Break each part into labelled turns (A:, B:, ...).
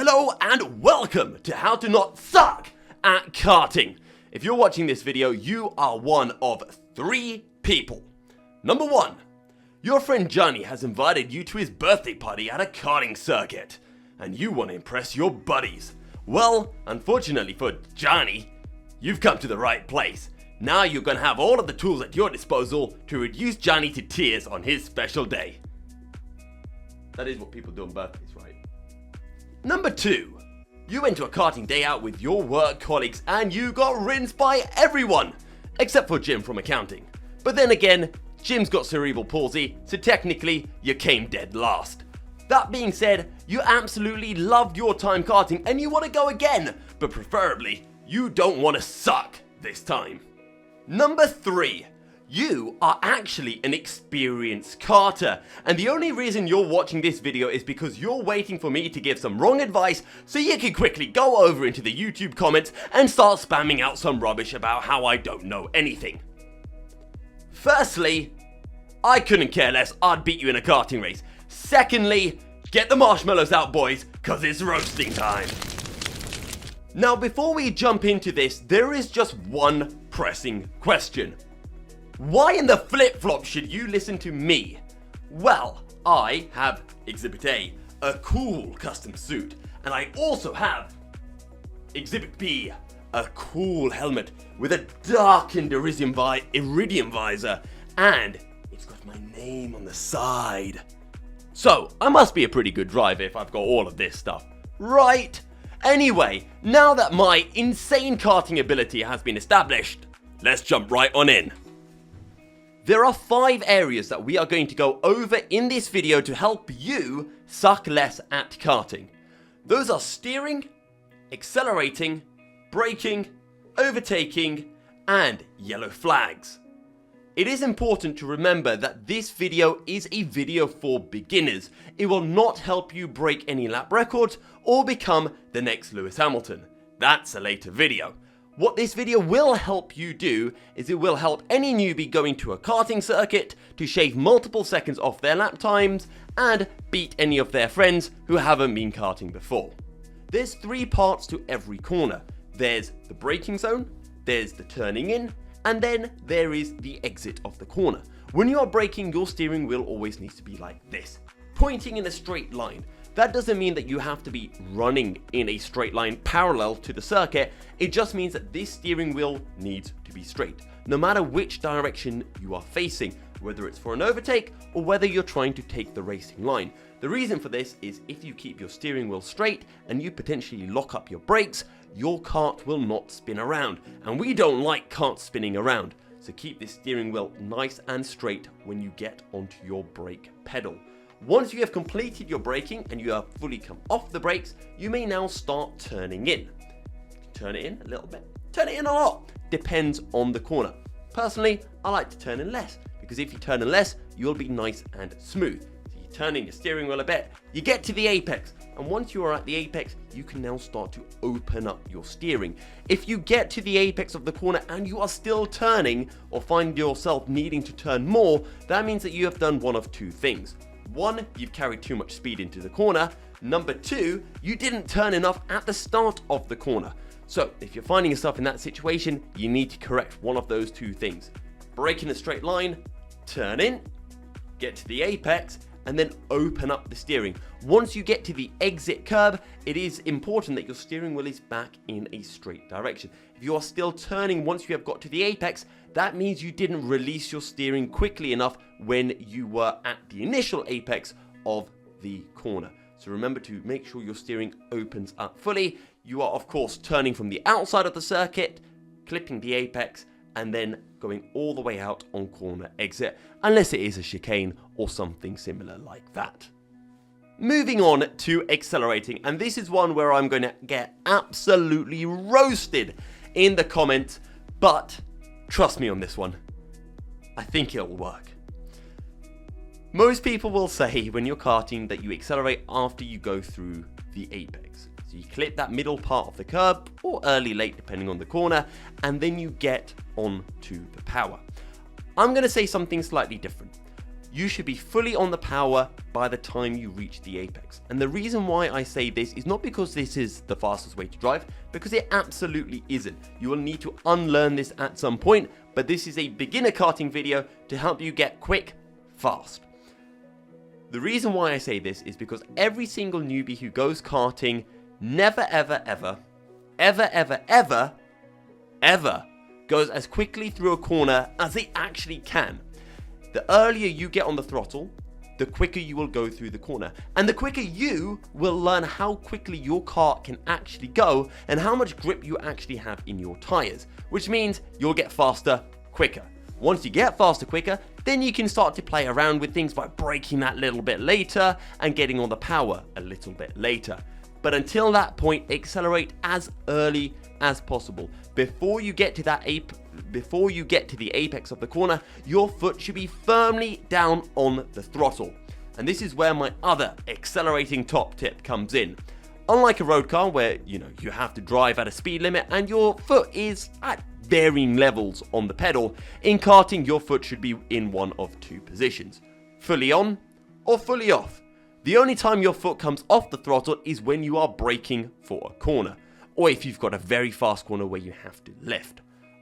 A: Hello and welcome to How to Not Suck at Karting. If you're watching this video, you are one of 3 people. Number 1, your friend Johnny has invited you to his birthday party at a karting circuit, and you want to impress your buddies. Well, unfortunately for Johnny, you've come to the right place. Now you're going to have all of the tools at your disposal to reduce Johnny to tears on his special day. That is what people do on birthdays, right? Number 2, you went to a karting day out with your work colleagues and you got rinsed by everyone, except for Jim from accounting. But then again, Jim's got cerebral palsy, so technically you came dead last. That being said, you absolutely loved your time karting and you want to go again, but preferably you don't want to suck this time. Number 3, you are actually an experienced karter, and the only reason you're watching this video is because you're waiting for me to give some wrong advice so you can quickly go over into the YouTube comments and start spamming out some rubbish about how I don't know anything. Firstly, I couldn't care less, I'd beat you in a karting race. Secondly, get the marshmallows out, boys, cause it's roasting time. Now before we jump into this, there is just one pressing question. Why in the flip-flop should you listen to me? Well, I have Exhibit A, a cool custom suit, and I also have Exhibit B, a cool helmet with a darkened iridium visor, and it's got my name on the side. So, I must be a pretty good driver if I've got all of this stuff, right? Anyway, now that my insane karting ability has been established, let's jump right on in. There are 5 areas that we are going to go over in this video to help you suck less at karting. Those are steering, accelerating, braking, overtaking, and yellow flags. It is important to remember that this video is a video for beginners. It will not help you break any lap records or become the next Lewis Hamilton. That's a later video. What this video will help you do is it will help any newbie going to a karting circuit to shave multiple seconds off their lap times and beat any of their friends who haven't been karting before. There's 3 parts to every corner. There's the braking zone, there's the turning in, and then there is the exit of the corner. When you are braking, your steering wheel always needs to be like this, pointing in a straight line. That doesn't mean that you have to be running in a straight line parallel to the circuit, it just means that this steering wheel needs to be straight, no matter which direction you are facing, whether it's for an overtake or whether you're trying to take the racing line. The reason for this is if you keep your steering wheel straight and you potentially lock up your brakes, your kart will not spin around, and we don't like karts spinning around, so keep this steering wheel nice and straight when you get onto your brake pedal. Once you have completed your braking and you have fully come off the brakes, you may now start turning in. Turn it in a little bit, turn it in a lot, depends on the corner. Personally, I like to turn in less, because if you turn in less, you'll be nice and smooth. So you turn in your steering wheel a bit, you get to the apex, and once you are at the apex, you can now start to open up your steering. If you get to the apex of the corner and you are still turning, or find yourself needing to turn more, that means that you have done one of 2 things. 1, you've carried too much speed into the corner. Number 2, you didn't turn enough at the start of the corner. So if you're finding yourself in that situation, you need to correct one of those 2 things. Brake in a straight line, turn in, get to the apex, and then open up the steering. Once you get to the exit curb, it is important that your steering wheel is back in a straight direction. If you are still turning once you have got to the apex, that means you didn't release your steering quickly enough when you were at the initial apex of the corner. So remember to make sure your steering opens up fully. You are of course turning from the outside of the circuit, clipping the apex, and then going all the way out on corner exit, unless it is a chicane or something similar like that. Moving on to accelerating, and this is one where I'm going to get absolutely roasted in the comments, but trust me on this one, I think it'll work. Most people will say when you're karting that you accelerate after you go through the apex. So you clip that middle part of the curb, or early late depending on the corner, and then you get onto the power. I'm going to say something slightly different. you should be fully on the power by the time you reach the apex. And the reason why I say this is not because this is the fastest way to drive, because it absolutely isn't. You will need to unlearn this at some point, but this is a beginner karting video to help you get quick, fast. The reason why I say this is because every single newbie who goes karting never ever goes as quickly through a corner as they actually can. The earlier you get on the throttle, the quicker you will go through the corner. And the quicker you will learn how quickly your car can actually go and how much grip you actually have in your tires, which means you'll get faster quicker. Once you get faster quicker, then you can start to play around with things by braking that little bit later and getting on the power a little bit later. But until that point, accelerate as early as possible. Before you get to the apex of the corner, your foot should be firmly down on the throttle. And this is where my other accelerating top tip comes in. Unlike a road car where, you have to drive at a speed limit and your foot is at varying levels on the pedal, in karting your foot should be in one of two positions: fully on or fully off. The only time your foot comes off the throttle is when you are braking for a corner, or if you've got a very fast corner where you have to lift.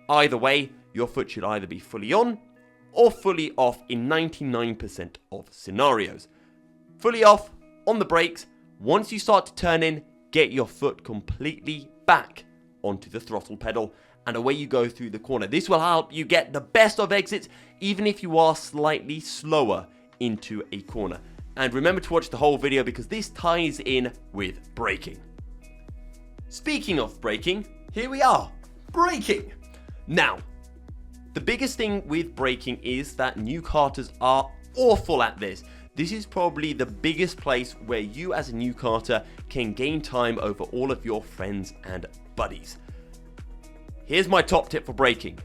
A: Either way, your foot should either be fully on or fully off in 99% of scenarios. Fully off on the brakes. Once you start to turn in, get your foot completely back onto the throttle pedal and away you go through the corner. This will help you get the best of exits even if you are slightly slower into a corner. And remember to watch the whole video because this ties in with braking. Speaking of braking, here we are, braking. Now, the biggest thing with braking is that new karters are awful at this. This is probably the biggest place where you as a new karter can gain time over all of your friends and buddies. Here's my top tip for braking.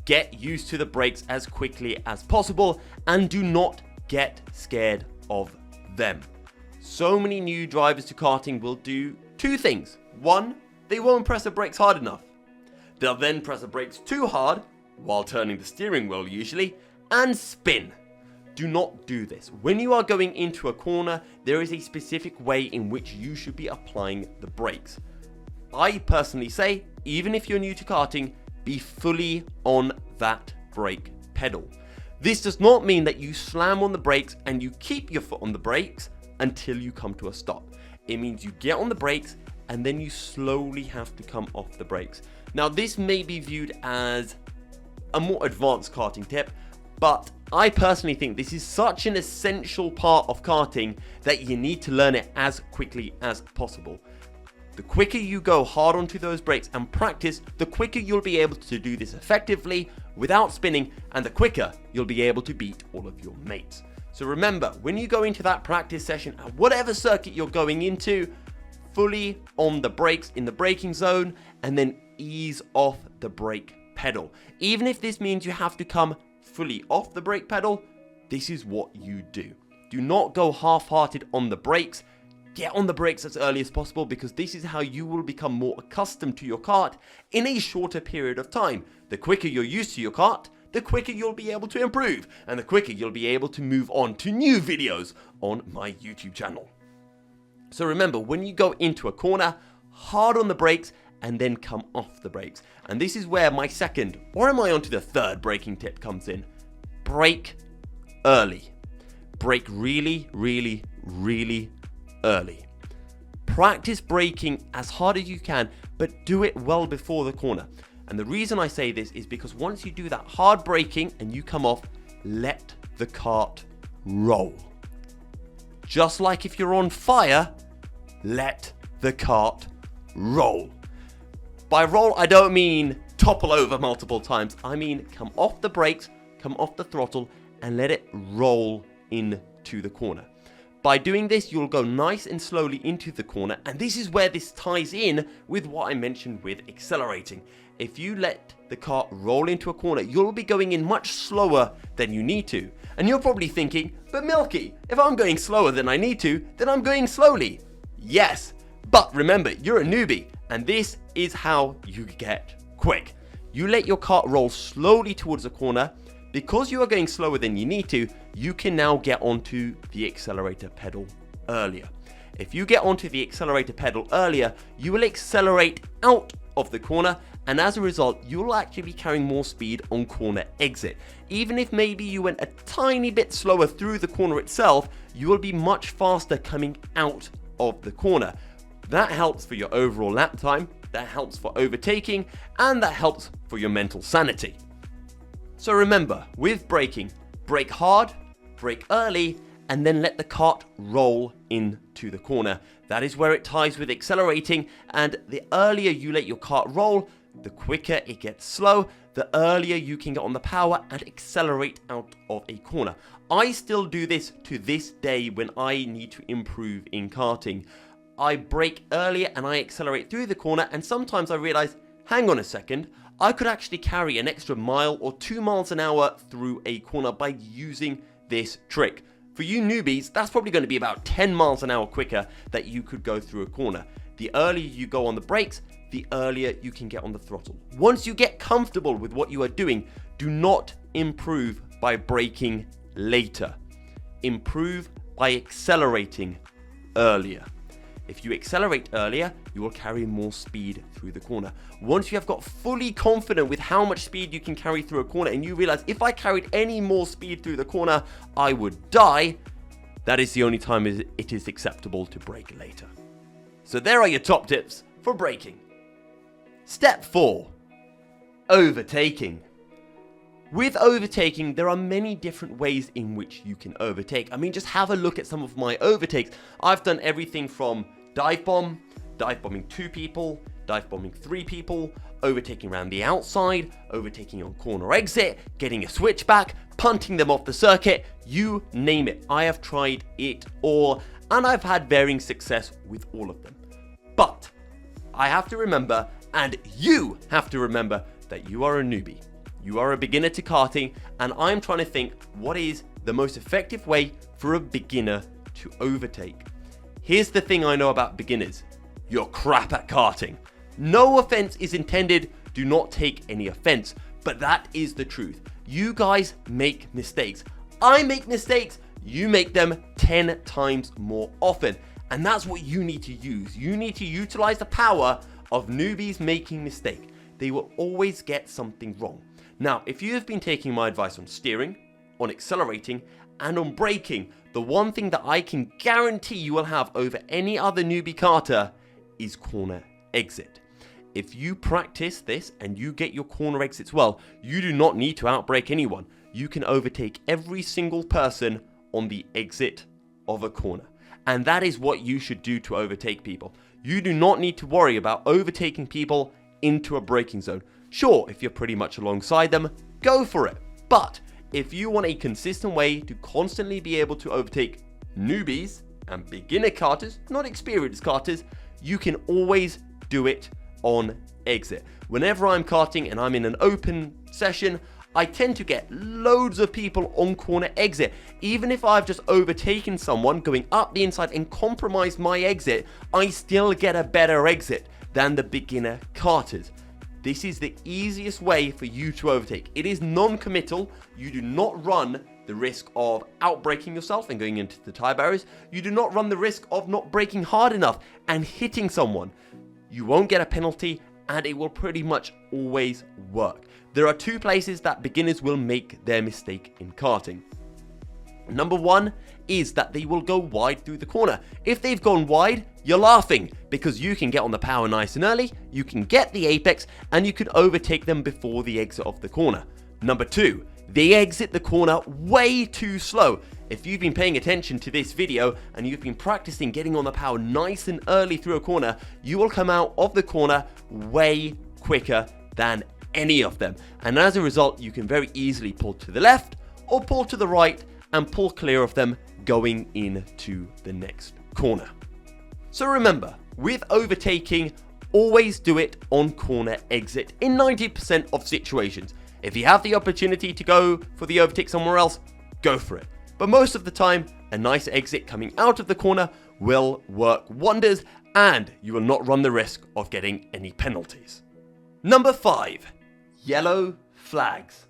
A: Get used to the brakes as quickly as possible and do not get scared of them. So many new drivers to karting will do two things. One, they won't press the brakes hard enough. They'll then press the brakes too hard, while turning the steering wheel usually, and spin. Do not do this. When you are going into a corner, there is a specific way in which you should be applying the brakes. I personally say, even if you're new to karting, be fully on that brake pedal. This does not mean that you slam on the brakes and you keep your foot on the brakes until you come to a stop. It means you get on the brakes and then you slowly have to come off the brakes. Now, this may be viewed as a more advanced karting tip, but I personally think this is such an essential part of karting that you need to learn it as quickly as possible. The quicker you go hard onto those brakes and practice, the quicker you'll be able to do this effectively without spinning, and the quicker you'll be able to beat all of your mates. So remember, when you go into that practice session at whatever circuit you're going into, fully on the brakes in the braking zone and then ease off the brake pedal. Even if this means you have to come fully off the brake pedal, this is what you do. Do not go half-hearted on the brakes. Get on the brakes as early as possible because this is how you will become more accustomed to your kart in a shorter period of time. The quicker you're used to your kart, the quicker you'll be able to improve, and the quicker you'll be able to move on to new videos on my YouTube channel. So remember, when you go into a corner, hard on the brakes and then come off the brakes. And this is where my second, or am I onto the third braking tip comes in. Brake early. Brake really, really, really early. Practice braking as hard as you can, but do it well before the corner. And the reason I say this is because once you do that hard braking and you come off, let the kart roll. Just like if you're on fire, let the kart roll. By roll, I don't mean topple over multiple times. I mean come off the brakes, come off the throttle, and let it roll into the corner. By doing this, you'll go nice and slowly into the corner, and this is where this ties in with what I mentioned with accelerating. If you let the kart roll into a corner, you'll be going in much slower than you need to. And you're probably thinking, but Milky, if I'm going slower than I need to, then I'm going slowly. Yes, but remember, you're a newbie, and this is how you get quick. You let your kart roll slowly towards a corner, Because you are going slower than you need to, you can now get onto the accelerator pedal earlier. If you get onto the accelerator pedal earlier, you will accelerate out of the corner, and as a result, you'll actually be carrying more speed on corner exit. Even if maybe you went a tiny bit slower through the corner itself, you will be much faster coming out of the corner. That helps for your overall lap time, that helps for overtaking, and that helps for your mental sanity. So remember, with braking, brake hard, brake early, and then let the kart roll into the corner. That is where it ties with accelerating, and the earlier you let your kart roll, the quicker it gets slow, the earlier you can get on the power and accelerate out of a corner. I still do this to this day when I need to improve in karting. I brake earlier and I accelerate through the corner, and sometimes I realize, hang on a second, I could actually carry an extra mile or 2 miles an hour through a corner by using this trick. For you newbies, that's probably going to be about 10 miles an hour quicker that you could go through a corner. The earlier you go on the brakes, the earlier you can get on the throttle. Once you get comfortable with what you are doing, do not improve by braking later. Improve by accelerating earlier. If you accelerate earlier, you will carry more speed through the corner. Once you have got fully confident with how much speed you can carry through a corner, and you realize if I carried any more speed through the corner, I would die, that is the only time it is acceptable to brake later. So there are your top tips for braking. Step 4. Overtaking. With overtaking, there are many different ways in which you can overtake. I mean, just have a look at some of my overtakes. I've done everything from dive bombing 2 people, dive bombing 3 people, overtaking around the outside, overtaking on corner exit, getting a switchback, punting them off the circuit, you name it. I have tried it all, and I've had varying success with all of them. But I have to remember, and you have to remember, that you are a newbie. You are a beginner to karting, and I'm trying to think what is the most effective way for a beginner to overtake. Here's the thing I know about beginners. You're crap at karting. No offense is intended, do not take any offense, but that is the truth. You guys make mistakes. I make mistakes, you make them 10 times more often. And that's what you need to use. You need to utilize the power of newbies making mistakes. They will always get something wrong. Now, if you have been taking my advice on steering, on accelerating, and on braking, the one thing that I can guarantee you will have over any other newbie karter is corner exit. If you practice this and you get your corner exits well, you do not need to outbrake anyone. You can overtake every single person on the exit of a corner. And that is what you should do to overtake people. You do not need to worry about overtaking people into a braking zone. Sure, if you're pretty much alongside them, go for it. But if you want a consistent way to constantly be able to overtake newbies and beginner karters, not experienced karters, you can always do it on exit. Whenever I'm karting and I'm in an open session, I tend to get loads of people on corner exit. Even if I've just overtaken someone going up the inside and compromised my exit, I still get a better exit than the beginner karters. This is the easiest way for you to overtake. It is non-committal. You do not run the risk of outbraking yourself and going into the tire barriers. You do not run the risk of not braking hard enough and hitting someone. You won't get a penalty, and it will pretty much always work. There are 2 places that beginners will make their mistake in karting. Number 1 is that they will go wide through the corner. If they've gone wide, you're laughing because you can get on the power nice and early, you can get the apex, and you can overtake them before the exit of the corner. Number 2, they exit the corner way too slow. If you've been paying attention to this video and you've been practicing getting on the power nice and early through a corner, you will come out of the corner way quicker than any of them. And as a result, you can very easily pull to the left or pull to the right and pull clear of them going into the next corner. So remember, with overtaking, always do it on corner exit in 90% of situations. If you have the opportunity to go for the overtake somewhere else, go for it. But most of the time, a nice exit coming out of the corner will work wonders, and you will not run the risk of getting any penalties. Number 5, yellow flags.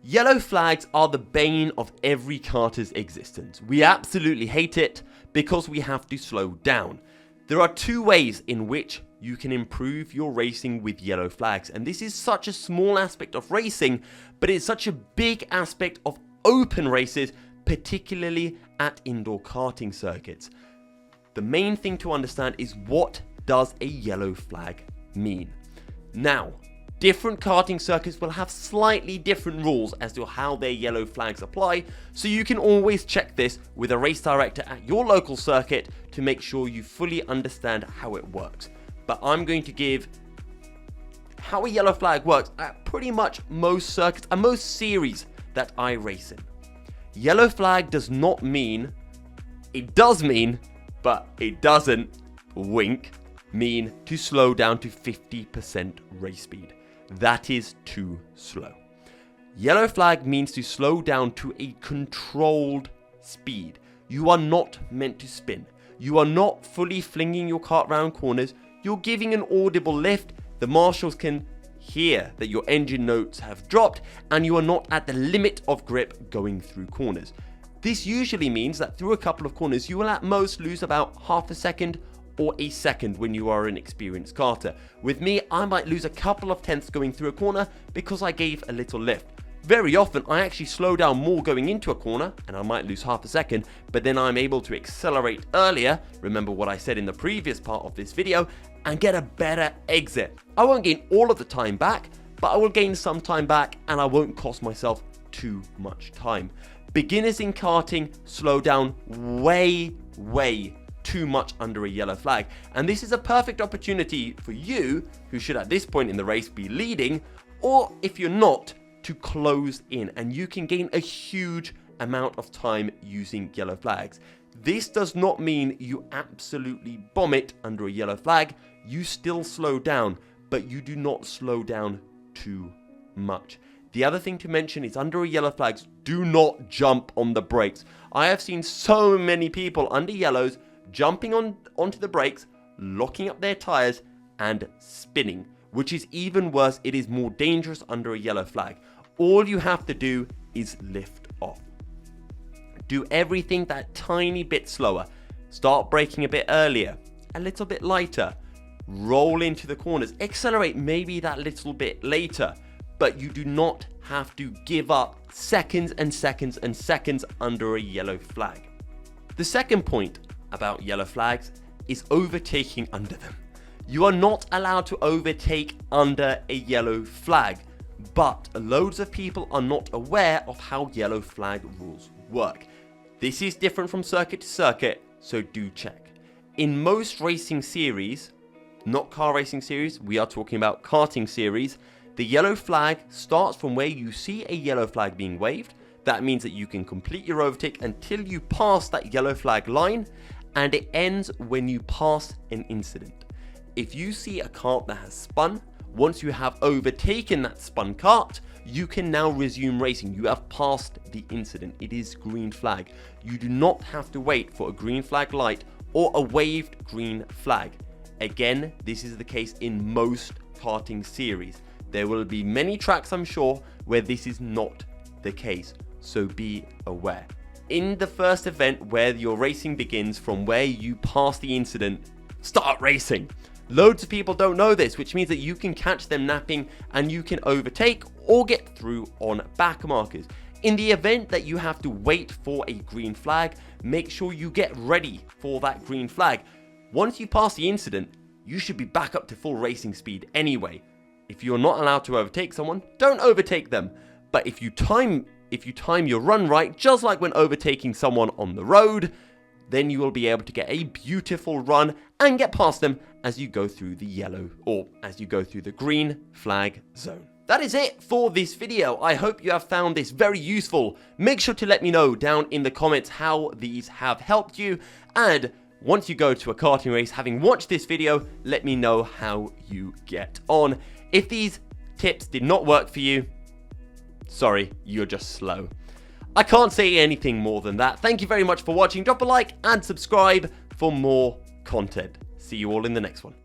A: Yellow flags are the bane of every karter's existence. We absolutely hate it because we have to slow down. There are two ways in which you can improve your racing with yellow flags, and this is such a small aspect of racing, but it's such a big aspect of open races, particularly at indoor karting circuits. The main thing to understand is, what does a yellow flag mean? Now, different karting circuits will have slightly different rules as to how their yellow flags apply, so you can always check this with a race director at your local circuit to make sure you fully understand how it works. But I'm going to give how a yellow flag works at pretty much most circuits and most series that I race in. Yellow flag does not mean, it does mean, but it doesn't, wink, mean to slow down to 50% race speed. That is too slow. Yellow flag means to slow down to a controlled speed. You are not meant to spin. You are not fully flinging your kart round corners. You're giving an audible lift. The marshals can hear that your engine notes have dropped, and you are not at the limit of grip going through corners. This usually means that through a couple of corners, you will at most lose about half a second or a second when you are an experienced karter. With me, I might lose a couple of tenths going through a corner because I gave a little lift. Very often, I actually slow down more going into a corner, and I might lose half a second, but then I'm able to accelerate earlier, remember what I said in the previous part of this video, and get a better exit. I won't gain all of the time back, but I will gain some time back, and I won't cost myself too much time. Beginners in karting slow down way too much under a yellow flag, and this is a perfect opportunity for you, who should at this point in the race be leading, or if you're not, to close in, and you can gain a huge amount of time using yellow flags. This does not mean you absolutely bomb it under a yellow flag. You still slow down, but you do not slow down too much. The other thing to mention is, under a yellow flags, do not jump on the brakes. I have seen so many people under yellows jumping onto the brakes, locking up their tires and spinning, which is even worse. It is more dangerous under a yellow flag. All you have to do is lift off. Do everything that tiny bit slower. Start braking a bit earlier, a little bit lighter. Roll into the corners. Accelerate maybe that little bit later, but you do not have to give up seconds and seconds and seconds under a yellow flag. The second point about yellow flags is overtaking under them. You are not allowed to overtake under a yellow flag, but loads of people are not aware of how yellow flag rules work. This is different from circuit to circuit, so do check. In most racing series, not car racing series, we are talking about karting series, the yellow flag starts from where you see a yellow flag being waved. That means that you can complete your overtake until you pass that yellow flag line, and it ends when you pass an incident. If you see a kart that has spun, once you have overtaken that spun kart, you can now resume racing. You have passed the incident. It is green flag. You do not have to wait for a green flag light or a waved green flag. Again, this is the case in most karting series. There will be many tracks, I'm sure, where this is not the case, so be aware. In the first event where your racing begins from where you pass the incident, start racing. Loads of people don't know this, which means that you can catch them napping and you can overtake or get through on back markers. In the event that you have to wait for a green flag, make sure you get ready for that green flag. Once you pass the incident, you should be back up to full racing speed anyway. If you're not allowed to overtake someone, don't overtake them. But if you time your run right, just like when overtaking someone on the road, then you will be able to get a beautiful run and get past them as you go through the yellow, or as you go through the green flag zone. That is it for this video. I hope you have found this very useful. Make sure to let me know down in the comments how these have helped you, and once you go to a karting race, having watched this video, let me know how you get on. If these tips did not work for you, sorry, you're just slow. I can't say anything more than that. Thank you very much for watching. Drop a like and subscribe for more content. See you all in the next one.